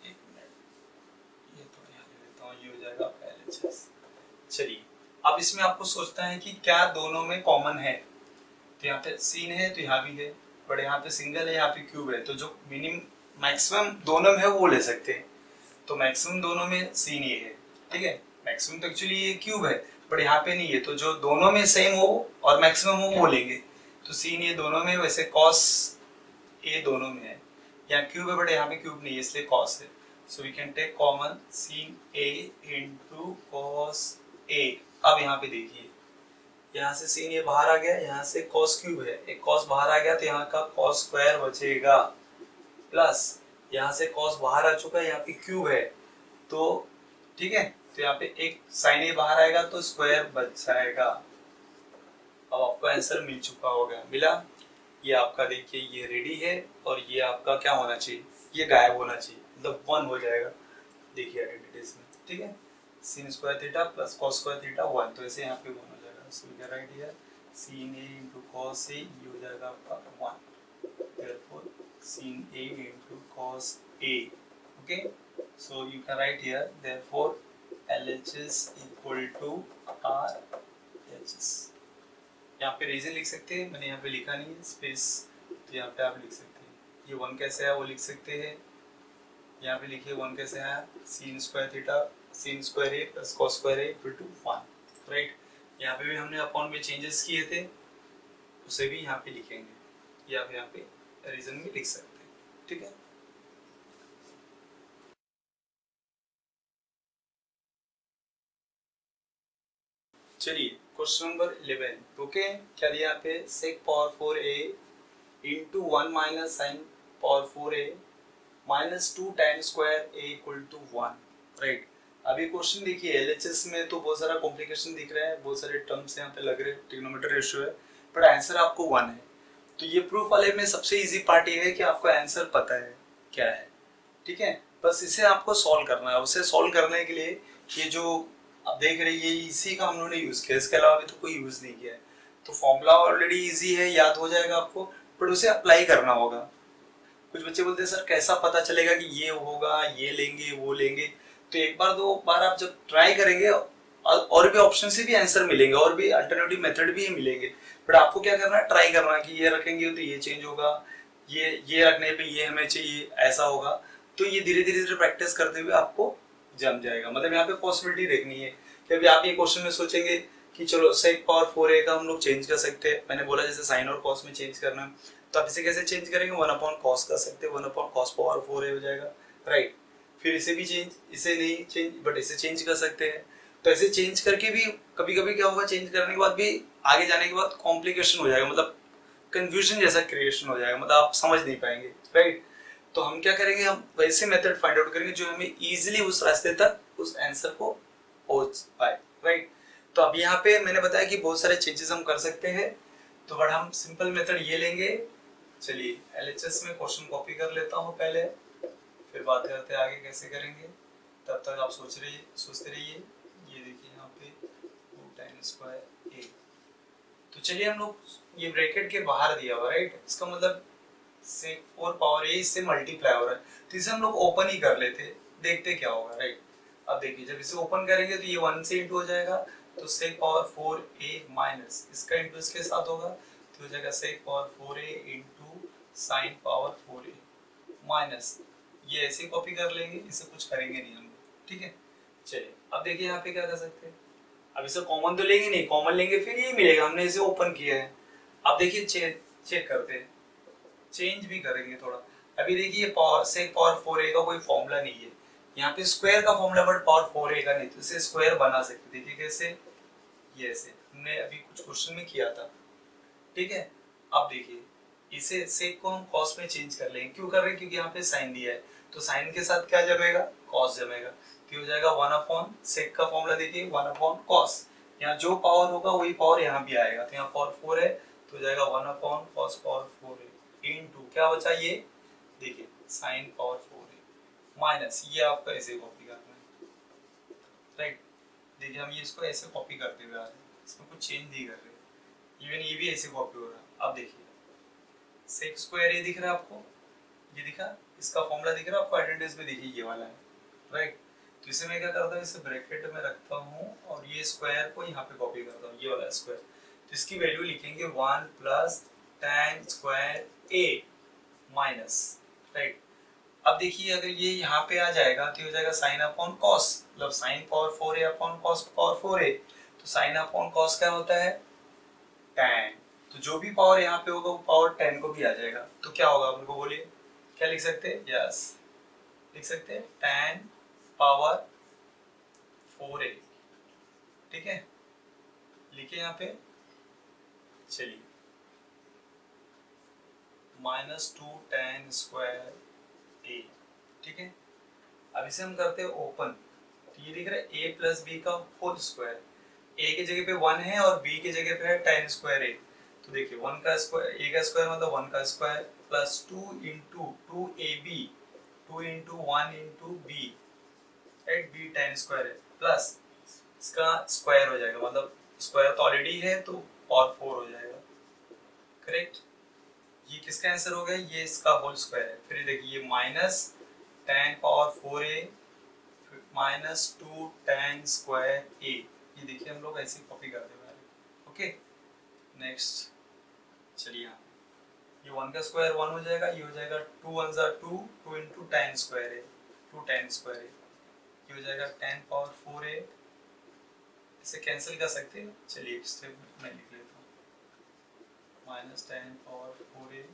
एक मिनट ये तो यहाँ ले लेता हूँ, ये हो जाएगा आपका LHS। चलिए अब इसमें आपको सोचना है कि क्या दोनों में कॉमन है, तो यहाँ पे सीन है तो यहाँ भी है, बट यहाँ पे सिंगल है यहाँ पे क्यूब है, तो जो मिनिमम मैक्सिमम दोनों में है वो ले सकते हैं, तो मैक्सिमम दोनों में सीन ये है, ठीक है, मैक्सिमम तो एक्चुअली ये क्यूब है बट यहाँ पे नहीं है, तो जो दोनों में सेम हो और मैक्सिमम हो वो लेंगे, तो सीन ये दोनों में, वैसे कॉस ए दोनों में है, यहाँ क्यूब है बट यहाँ पे क्यूब नहीं है इसलिए कॉस है, so we can take common sine A into cos A. अब यहाँ पे देखिए यहाँ से सीन ये बाहर आ गया, यहाँ से कॉस क्यूब है, एक कॉस बाहर आ गया तो यहाँ का कॉस स्क्वायर बचेगा, प्लस यहाँ से कॉस बाहर आ चुका है यहाँ पे क्यूब है, तो ठीक है, तो यहाँ पे एक साइन ए बाहर आएगा तो स्क्वायर बच जाएगा। अब आपको आंसर मिल चुका होगा, मिला, ये आपका देखिए ये रेडी है और ये आपका क्या होना चाहिए, ये गायब होना चाहिए, मतलब 1 हो जाएगा, देखिए आइडेंटिटीज में, ठीक है, sin square theta plus cos square theta 1, तो ऐसे यहाँ पे 1 हो जाएगा, so we can write here sin a into cos a, ये हो जाएगा आपका 1, therefore sin a into cos a, okay, so you can write here therefore LHS equal to RHS। यहाँ पे रीजन लिख सकते हैं, मैंने यहाँ पे लिखा नहीं है स्पेस, तो यहाँ पे आप लिख सकते हैं, ये 1 कैसे है वो लिख सकते हैं, यहाँ पे लिखिए 1 कैसे है sin square theta sin square a plus cos square a equal to 1, right, यहाँ पे भी हमने अपॉन में चेंजेस किए थे उसे भी यहाँ पे लिखेंगे, या आप यहाँ पे रीजन में लिख सकते हैं, ठीक है। चलिए क्वेश्चन नंबर 11, ओके, क्या दिया यहाँ पे sec power 4a into 1 minus sine power 4a minus 2 tan square a equal to 1, right. अभी क्वेश्चन देखिए एलएचएस में तो बहुत सारा कॉम्प्लिकेशन दिख रहा है, बहुत सारे टर्म्स यहाँ पे लग रहे हैं, ट्रिग्नोमेट्री रेशियो है, बट आंसर आपको 1 है। तो ये प्रूफ वाले में सबसे इजी पार्ट ये है कि आपको आंसर पता है क्या है, ठीक है। बस इसे आपको सॉल्व करना है। उसे सॉल्व करने के लिए ये जो आप देख रहे हैं ये इसी का हम लोगों ने यूज किया, इसके अलावा भी तो कोई यूज नहीं किया है। तो फॉर्मूला ऑलरेडी इजी है, याद हो जाएगा आपको, बट उसे अप्लाई करना होगा। कुछ बच्चे बोलते हैं सर कैसा पता चलेगा कि ये होगा, ये लेंगे वो लेंगे। तो एक बार दो बार आप जब ट्राई करेंगे और भी ऑप्शन से भी आंसर मिलेंगे और भी अल्टरनेटिव मेथड भी मिलेंगे, बट आपको क्या करना है, ट्राई करना है कि ये रखेंगे तो ये चेंज होगा, ये रखने पे ये हमें चाहिए, ऐसा होगा। तो ये धीरे धीरे प्रैक्टिस करते हुए आपको जम जाएगा। मतलब यहाँ पे पॉसिबिलिटी देखनी है कि अभी आप ये क्वेश्चन में सोचेंगे कि चलो sec पावर 4a का हम लोग चेंज कर सकते हैं। मैंने बोला जैसे साइन और कॉस में चेंज करना है, तो आप इसे कैसे चेंज करेंगे, 1/cos कर सकते हैं, 1/cos पावर 4a हो जाएगा, राइट। फिर इसे भी चेंज, इसे नहीं चेंज बट इसे चेंज कर सकते हैं। तो ऐसे चेंज करके भी कभी कभी क्या होगा, चेंज करने के बाद भी आगे जाने के बाद कॉम्प्लिकेशन हो जाएगा, मतलब कंफ्यूजन जैसा क्रिएशन हो जाएगा, मतलब आप समझ नहीं पाएंगे, राइट। तो हम क्या करेंगे, हम वैसे मेथड फाइंड आउट करेंगे जो हमें इजीली उस रास्ते तक उस आंसर को पहुंच पाए, राइट। तो अब यहाँ पे मैंने बताया कि बहुत सारे चेंजेस हम कर सकते हैं, तो बट हम सिंपल मेथड ये लेंगे। चलिए एलएचएस में क्वेश्चन कॉपी कर लेता हूँ पहले, फिर बात करते हैं आगे कैसे करेंगे। तब तक आप सोचते रहिए। ये देखिए यहाँ पे 2 tan स्क्वायर a। तो चलिए हम लोग ये ब्रैकेट के बाहर दिया हुआ, राइट, इसका मतलब sec 4 पावर a इससे मल्टीप्लाई हो रहा है, तो इसे हम लोग ओपन ही कर लेते, देखते क्या होगा, राइट। अब देखिए जब इसे ओपन करेंगे तो ये 1 से इंटू हो जाएगा, तो sec पावर 4a माइनस इसका इंटू इसके साथ होगा, तो हो जाएगा sec power 4a into sine power 4a minus, ये ऐसे कॉपी कर लेंगे, इसे कुछ करेंगे नहीं हम लोग, ठीक है। चलिए अब देखिए यहाँ पे क्या कर सकते हैं, अब इसे कॉमन तो लेंगे नहीं, कॉमन लेंगे फिर ये मिलेगा, हमने इसे ओपन किया है। अब देखिए चेक करते हैं, चेंज भी करेंगे थोड़ा। अभी देखिए पावर sec पावर 4a का कोई फॉर्मूला नहीं है, यहाँ पे स्क्वायर का फॉर्मूला बट पावर 4a का नहीं, तो इसे स्क्वायर बना सकते। देखिए कैसे, ये ऐसे हमने अभी कुछ क्वेश्चन में किया था, ठीक है। अब देखिए इसे sec को हम cos में चेंज कर लेंगे, क्यों कर रहे हैं, क्योंकि यहाँ पे साइन दिया है, तो साइन के साथ क्या जमेगा, cos जमेगा, तो हो जाएगा 1/sec का फॉर्मूला देखिए 1/cos, यहाँ जो पावर होगा वही पावर यहाँ भी आएगा, तो यहाँ पावर 4 है, तो हो जाएगा 1/cos पावर 4 इनटू क्या बचा, ये देखिए साइन पावर 4 माइनस, ये आपका ऐसे कॉपी करना है, राइट। देखिए हम ये इसको ऐसे कॉपी करते हुए आ रहे हैं, इसमें कुछ चेंज नहीं कर रहे, इवन ये भी ऐसे कॉपी हो रहा है। अब देखिए sec स्क्वायर ये दिख रहा है आपको, ये दिखा, इसका फॉर्मूला दिख रहा है आपको, आइडेंटिटीज में देखिए ये वाला है, राइट। तो इसे मैं क्या करता हूँ, इसे ब्रैकेट में रखता हूँ और ये स्क्वायर को यहाँ पे कॉपी करता हूँ, ये वाला स्क्वायर, तो इसकी वैल्यू लिखेंगे 1 plus tan square a minus, right. अब देखिए अगर ये यहाँ पे आ जाएगा तो हो जाएगा साइन अपॉन कॉस, मतलब sign power 4a upon cos power 4a, तो साइन अपॉन कॉस क्या होता है, tan, तो जो भी पावर यहाँ पे होगा वो पावर tan को भी आ जाएगा, तो क्या होगा आप लोगों को बोलिए, क्या लिख सकते हैं, यस लिख सकते हैं tan पावर 4a, ठीक है, लिखे यहाँ पे। चलिए -2 tan स्क्वायर a, ठीक है। अब इसे हम करते हैं ओपन, तो ये दिख रहा है a प्लस बी का होल स्क्वायर, a की जगह पे 1 है और b की जगह पे है tan स्क्वायर a, तो देखिए 1 का स्क्वायर, a का स्क्वायर मतलब 1 का square plus 2 into 2ab 2 into 1 into b, right, b tan square है, प्लस इसका स्क्वायर हो जाएगा, मतलब स्क्वायर तो ऑलरेडी है तो पावर 4 हो जाएगा, करेक्ट। ये किसका आंसर हो गया, ये इसका होल स्क्वायर है। फिर देखिए ये minus tan power 4a minus 2 tan square a, ये देखिए हम लोग ऐसे कॉपी कर दे रहे, ओके। नेक्स्ट चलिए यहाँ ये 1 का स्क्वायर 1 हो जाएगा, ये हो जाएगा 2 1 जा 2 2 इंटू tan स्क्वायर है 2 tan स्क्वायर है, ये हो जाएगा tan पावर 4a, इसे कैंसिल कर सकते हैं। चलिए एक स्टेप में लिख लेता हूँ, minus tan power 4a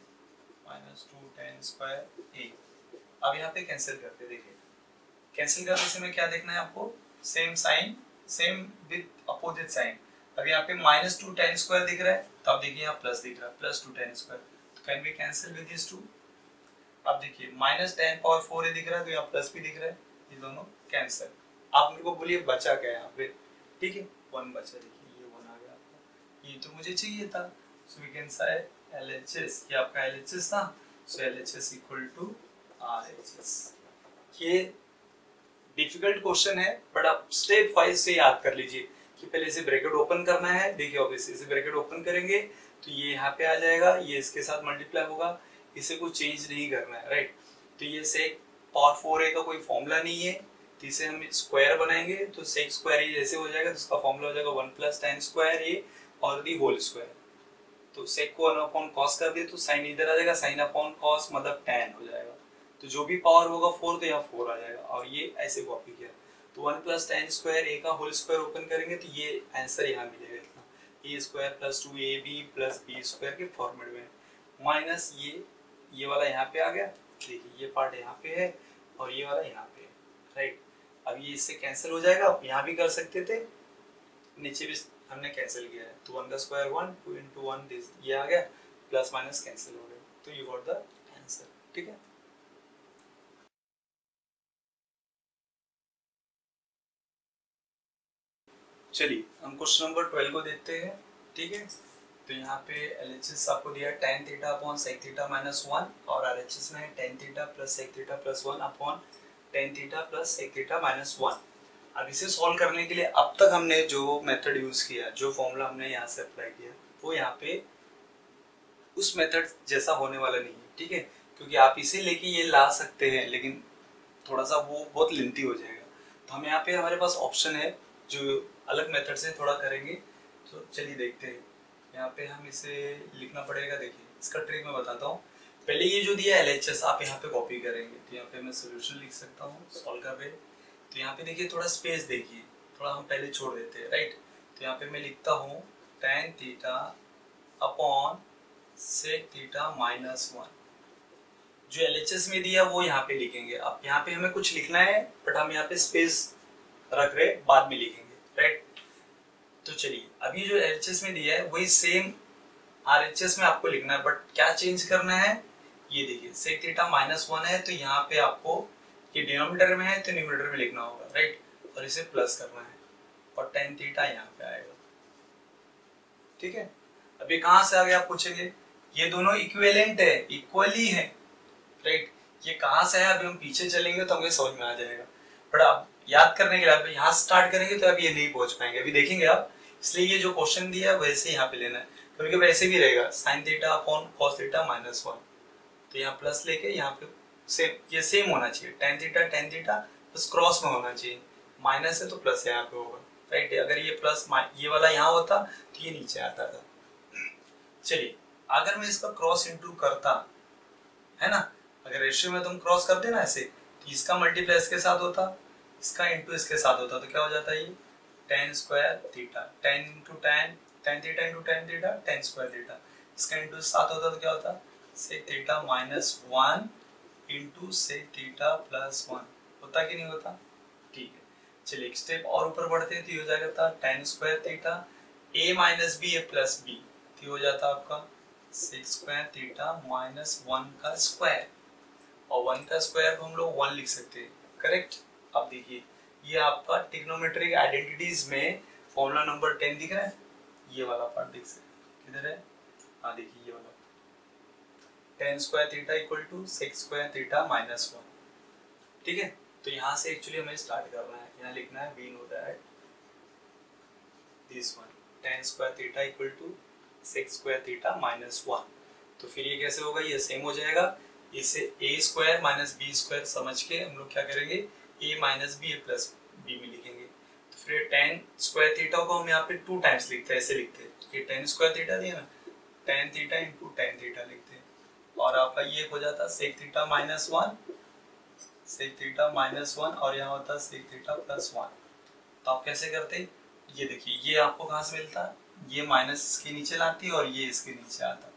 minus 2 tan square a। अब यहाँ पे कैंसिल करते, देखिए कैंसिल करने से में क्या देखना है आपको, same sign same with opposite sign. अब यहाँ पे -2 tan स्क्वायर दिख रहा है, तो अब देखिए यहाँ प्लस दिख रहा है, +2 tan square, can we cancel with this 2। अब देखिए -10⁴ दिख रहा है तो यहाँ प्लस भी दिख रहा है, ये दोनों कैंसिल। आप मेरे को बोलिए बचा क्या है यहाँ पे, ठीक है 1 बचा, देखिए ये 1 आ गया आपका, ये तो मुझे चाहिए था। So we can say LHS, ये आपका LHS था, सो LHS इक्वल टू RHS। ये डिफिकल्ट क्वेश्चन है बट आप स्टेप वाइज से याद कर लीजिए कि पहले इसे ब्रैकेट ओपन करना है। देखिए ऑब्वियसली इसे ब्रैकेट ओपन करेंगे तो ये यहाँ पे आ जाएगा, ये इसके साथ मल्टीप्लाई होगा, इसे कुछ चेंज नहीं करना है, राइट। तो ये सेक पावर 4a का कोई फॉर्मूला नहीं है, तो इसे हम स्क्वायर बनाएंगे तो सेक स्क्वायर a जैसे हो जाएगा तो उसका फॉर्मूला हो जाएगा 1 + tan स्क्वायर a और दी होल स्क्वायर। तो सेक को 1/cos कर दिए तो साइन इधर आ जाएगा, sin अपॉन cos मतलब tan हो जाएगा। तो जो भी पावर होगा 4 तो यहाँ 4 आ जाएगा और ये ऐसे कॉपी किया। तो 1 + tan स्क्वायर a का होल स्क्वायर ओपन करेंगे तो ये आंसर यहाँ मिलेगा इतना, a² + 2ab + b² के फॉर्मेट में, माइनस ये वाला यहाँ पे आ गया, देखिए ये पार्ट यहाँ पे है और ये वाला यहाँ पे है, राइट। अब ये इससे कैंसिल हो जाएगा, आप यहाँ भी कर सकते थे, नीचे भी हमने कैंसिल किया है, तो 1 का स्क्वायर 1, 2 × 1 दिस ये आ गया, प्लस माइनस कैंसिल हो गया, तो यू गॉट द आंसर, ठीक है। चलिए हम क्वेश्चन नंबर 12 को देखते हैं, ठीक है। तो यहाँ पे LHS आपको दिया है tan theta upon sec theta minus 1 और RHS में है tan theta plus sec theta plus 1 upon tan theta plus sec theta minus 1। अब इसे सॉल्व करने के लिए अब तक हमने जो मेथड यूज किया, जो फॉर्मूला हमने यहाँ से अप्लाई किया, वो यहाँ पे उस मेथड जैसा होने वाला नहीं है, ठीक है। क्योंकि आप इसे लेके ये ला सकते हैं लेकिन थोड़ा सा वो बहुत लेंथी हो जाएगा, तो हम यहाँ पे हमारे पास ऑप्शन है जो अलग मेथड से थोड़ा करेंगे। तो चलिए देखते हैं, यहाँ पे हम इसे लिखना पड़ेगा। देखिए इसका ट्रिक मैं बताता हूँ, पहले ये जो दिया LHS आप यहाँ पे कॉपी करेंगे, तो यहाँ पे मैं सोल्यूशन लिख सकता हूँ सॉल्व कर रहे। तो यहाँ पे देखिए थोड़ा स्पेस देखिए, थोड़ा हम पहले छोड़ देते हैं, राइट। तो यहाँ पे मैं लिखता हूँ tan theta upon sec theta minus 1, जो LHS में दिया वो यहाँ पे लिखेंगे। अब यहाँ पे हमें कुछ लिखना है बट हम यहाँ पे स्पेस रख रहे, बाद में लिखेंगे, राइट। तो चलिए अभी जो LHS में दिया है वही सेम RHS में आपको लिखना है, बट क्या चेंज करना है, ये देखिए sec थीटा माइनस 1 है तो यहाँ पे आपको ये डिनोमिनेटर में है तो न्यूमरेटर में लिखना होगा, राइट, और इसे प्लस करना है और tan थीटा यहाँ पे आएगा, ठीक है। अभी कहाँ से आ गया आप पूछेंगे, ये दोनों इक्विवेलेंट है, इक्वली है, राइट। ये कहाँ से है अभी हम पीछे चलेंगे तो हमें समझ में आ जाएगा, बट आप याद करने के लिए आप यहाँ स्टार्ट करेंगे तो अभी ये नहीं पहुंच पाएंगे, अभी देखेंगे आप। इसलिए ये जो क्वेश्चन दिया है वैसे यहाँ पे लेना है, क्योंकि वैसे भी रहेगा sin theta upon cos theta minus 1, तो यहाँ प्लस लेके यहाँ पे सेम ये सेम होना चाहिए, tan थीटा बस क्रॉस में होना चाहिए, माइनस है तो प्लस यहाँ पे होगा, राइट। अगर ये प्लस ये वाला यहाँ होता तो ये नीचे आता था। चलिए अगर मैं इसका क्रॉस इंटू करता है ना, अगर रेशियो में तुम क्रॉस करते ना ऐसे, तो इसका मल्टीप्लाई इसके साथ होता, इसका इंटू इसके साथ होता, तो क्या हो जाता है ये tan square theta, tan into tan theta into tan theta tan square theta, इसका इंटू साथ होता तो क्या होता sec theta minus 1 into sec theta plus 1, होता कि नहीं होता, ठीक है। चलिए एक स्टेप और ऊपर बढ़ते हैं तो ये हो जाएगा था tan square theta a minus b a plus b, तो हो जाता आपका sec स्क्वायर थीटा माइनस 1 का स्क्वायर, और 1 का स्क्वायर को हम लोग 1 लिख सकते हैं, करेक्ट। अब देखिए ये आपका ट्रिग्नोमेट्रिक आइडेंटिटीज में फॉर्मूला नंबर 10 दिख रहा है, ये वाला पार्ट दिख सकते किधर है, हाँ देखिए ये वाला tan square theta equal to sec square theta minus 1, ठीक है। तो यहाँ से एक्चुअली हमें स्टार्ट करना है, यहाँ लिखना है we know that this one tan square theta equal to sec square theta minus 1, तो फिर ये कैसे होगा, ये सेम हो जाएगा, इसे a square minus b square समझ के हम लोग क्या करेंगे a minus b plus b में लिखेंगे। तो फिर tan स्क्वायर थीटा को हम यहाँ पे 2 टाइम्स लिखते हैं, ऐसे लिखते हैं, ये tan स्क्वायर थीटा दिया ना, tan theta into tan theta लिखते हैं, और आपका ये हो जाता sec theta minus 1, sec theta minus 1 और यहाँ होता sec थीटा प्लस 1। तो आप कैसे करते हैं, ये देखिए ये आपको कहाँ से मिलता है, ये माइनस इसके नीचे लाती है और ये इसके नीचे आता,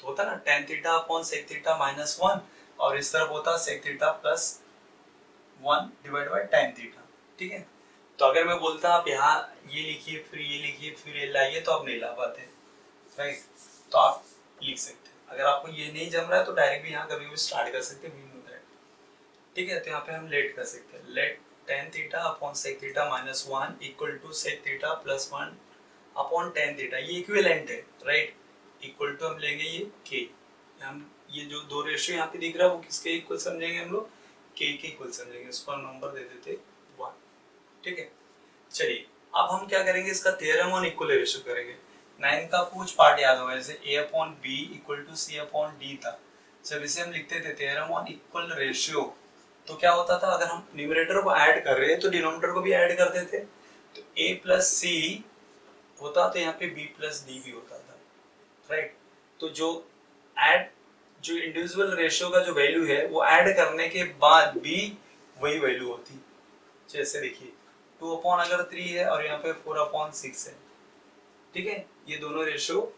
तो होता ना tan theta upon sec theta minus 1, और इस तरफ होता sec theta plus 1 divide by tan theta, ठीक है। तो अगर मैं बोलता आप यहाँ ये लिखिए फिर ये लिखिए फिर ये लाइए तो आप नहीं ला पाते, राइट। तो आप लिख सकते हैं, अगर आपको ये नहीं जम रहा है तो डायरेक्ट भी यहाँ कभी भी स्टार्ट कर सकते हैं, ठीक है। तो यहाँ पे हम लेट कर सकते हैं, let tan theta upon sec theta minus 1 equal to sec theta plus 1 upon tan theta, ये इक्विवेलेंट है राइट, इक्वल टू हम लेंगे ये k, हम ये जो दो रेशियो यहाँ पे दिख रहा है वो किसके इक्वल समझेंगे हम लोग, k के इक्वल समझेंगे, इसको हम नंबर दे देते 1, ठीक है। चलिए अब हम क्या करेंगे, इसका थ्योरम ऑन इक्वल रेशियो करेंगे। 9 का कुछ पार्ट याद होगा, जैसे a upon b equal to c upon d था, जब इसे हम लिखते थे थ्योरम ऑन इक्वल रेशियो, तो क्या होता था, अगर हम न्यूमरेटर को ऐड कर रहे हैं तो डिनोमिनेटर को भी ऐड करते थे, तो a प्लस सी होता तो यहाँ पे b प्लस डी भी होता था राइट। तो जो इंडिविजुअल रेशियो का जो वैल्यू है वो ऐड करने के बाद भी वही वैल्यू होती, जैसे देखिए 2 अपॉन अगर 3 है और यहाँ पे 4 अपॉन 6 है, ठीक है, ये दोनों रेशियो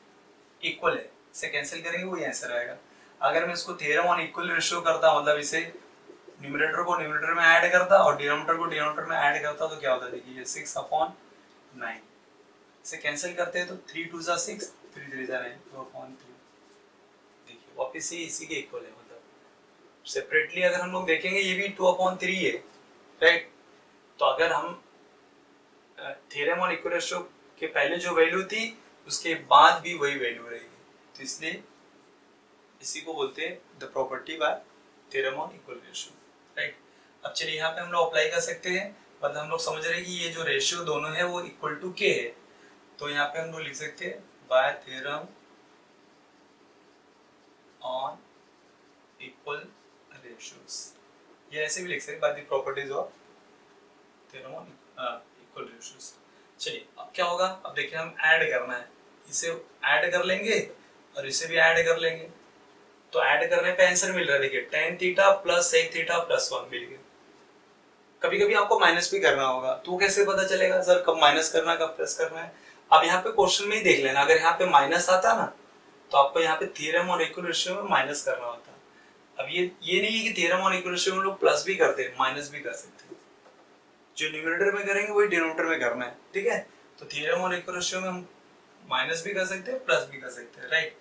इक्वल है, इसे कैंसिल करेंगे वही आंसर आएगा। अगर मैं इसको थ्योरम ऑन इक्वल रेशियो करता, मतलब इसे न्यूमरेटर को न्यूमरेटर में ऐड करता और डिनोमिनेटर को डिनोमिनेटर में ऐड करता, तो क्या होता, देखिए 6 अपॉन 9, इसे कैंसिल करते हैं तो 3 2 6, 3 3 9, 2 अपॉन 3, देखिए वापस ही इसी के इक्वल है, मतलब सेपरेटली अगर हम लोग देखेंगे ये भी 2 अपॉन 3 है राइट। तो अगर हम थ्योरम ऑन इक्वल रेशियो के पहले जो वैल्यू थी उसके बाद भी वही वैल्यू रहेगी, तो इसलिए इसी को बोलते हैं the property bye theorem on equal ratio right. अब चलिए यहाँ पे हम लोग अप्लाई कर सकते हैं, मतलब हम लोग समझ रहे हैं कि ये जो रेशियो दोनों है वो इक्वल टू के है, तो यहाँ पे हम लोग लिख सकते हैं bye theorem on equal ratios, ये ऐसे भी लिख सकते हैं by the properties of theorem on equal ratios. चलिए अब क्या होगा, अब देखिए हम ऐड करना है, इसे ऐड कर लेंगे और इसे भी ऐड कर लेंगे, तो ऐड करने पे आंसर मिल रहा है, देखिए tan theta plus sec theta plus 1 मिल गया। कभी कभी आपको माइनस भी करना होगा, तो कैसे पता चलेगा सर कब माइनस करना है कब प्लस करना है, अब यहाँ पे क्वेश्चन में ही देख लेना, अगर यहाँ पे माइनस आता ना तो आपको यहाँ पे थ्योरम ऑन इक्वल रेशियो में माइनस करना होता है। अब ये नहीं है कि थ्योरम ऑन इक्वल रेशियो में लोग प्लस भी करते हैं माइनस भी कर सकते हैं, जो न्यूमरेटर में करेंगे वही डिनोमिनेटर में करना है, ठीक है। तो थ्योरम ऑन इक्वल रेशियो में हम माइनस भी कर सकते हैं प्लस भी कर सकते हैं राइट।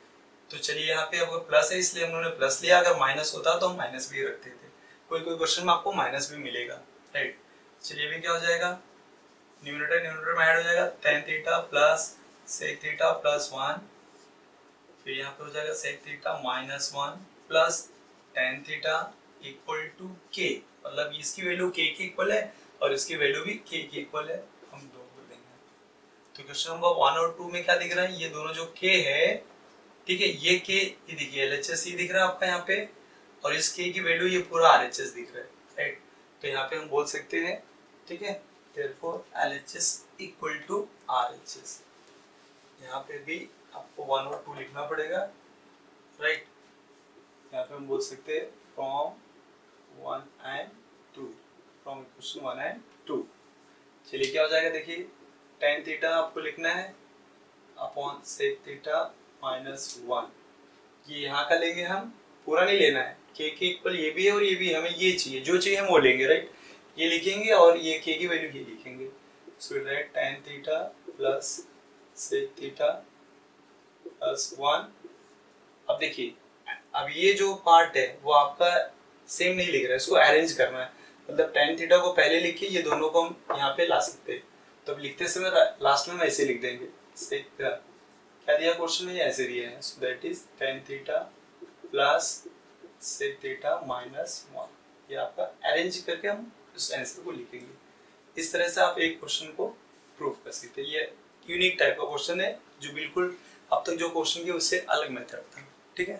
तो चलिए यहाँ पे अब प्लस है इसलिए हमने प्लस लिया, अगर माइनस होता तो हम माइनस भी रखते थे, कोई कोई क्वेश्चन में आपको माइनस भी मिलेगा राइट। चलिए अभी क्या हो जाएगा, न्यूमरेटर न्यूमरेटर में ऐड हो जाएगा tan theta plus sec theta plus 1, फिर यहाँ पे हो जाएगा sec theta minus 1 plus tan theta equal to k, मतलब इसकी वैल्यू k की इक्वल है और इसकी वैल्यू भी k की इक्वल है, हम दो को देंगे। तो क्वेश्चन नंबर 1 और 2 में क्या दिख रहा है, ये दोनों जो k है, ठीक है, ये k ये देखिए LHS ये दिख रहा है आपका यहाँ पे, और इस k की वैल्यू ये पूरा RHS दिख रहा है राइट। तो यहाँ पे हम बोल सकते हैं, ठीक है, therefore LHS equal to RHS, यहाँ पे भी आपको 1 और 2 लिखना पड़ेगा राइट। यहाँ पे हम बोल सकते हैं from 1 and 2, from equation 1 and 2। चलिए क्या हो जाएगा, देखिए tan थीटा आपको लिखना है अपॉन sec थीटा माइनस 1, ये यहाँ का लेंगे हम, पूरा नहीं लेना है, k के इक्वल ये भी है और ये भी, हमें ये चाहिए, जो चाहिए हम वो लेंगे राइट, ये लिखेंगे और ये k की वैल्यू ये लिखेंगे, so write tan theta plus sec theta plus 1। अब देखिए अब ये जो पार्ट है वो आपका सेम नहीं लिख रहा है, इसको अरेंज करना है, मतलब tan थीटा को पहले लिखिए, ये दोनों को हम यहाँ पे ला सकते हैं, तो अब लिखते समय लास्ट में हम ऐसे लिख देंगे, sec क्या दिया क्वेश्चन में, ऐसे दिया है, so that is tan theta plus sec theta minus 1, ये आपका अरेंज करके हम उस आंसर को लिखेंगे। इस तरह से आप एक क्वेश्चन को प्रूव कर सकते हैं, ये यूनिक टाइप का क्वेश्चन है जो बिल्कुल अब तक जो क्वेश्चन किए उससे अलग मेथड था, ठीक है।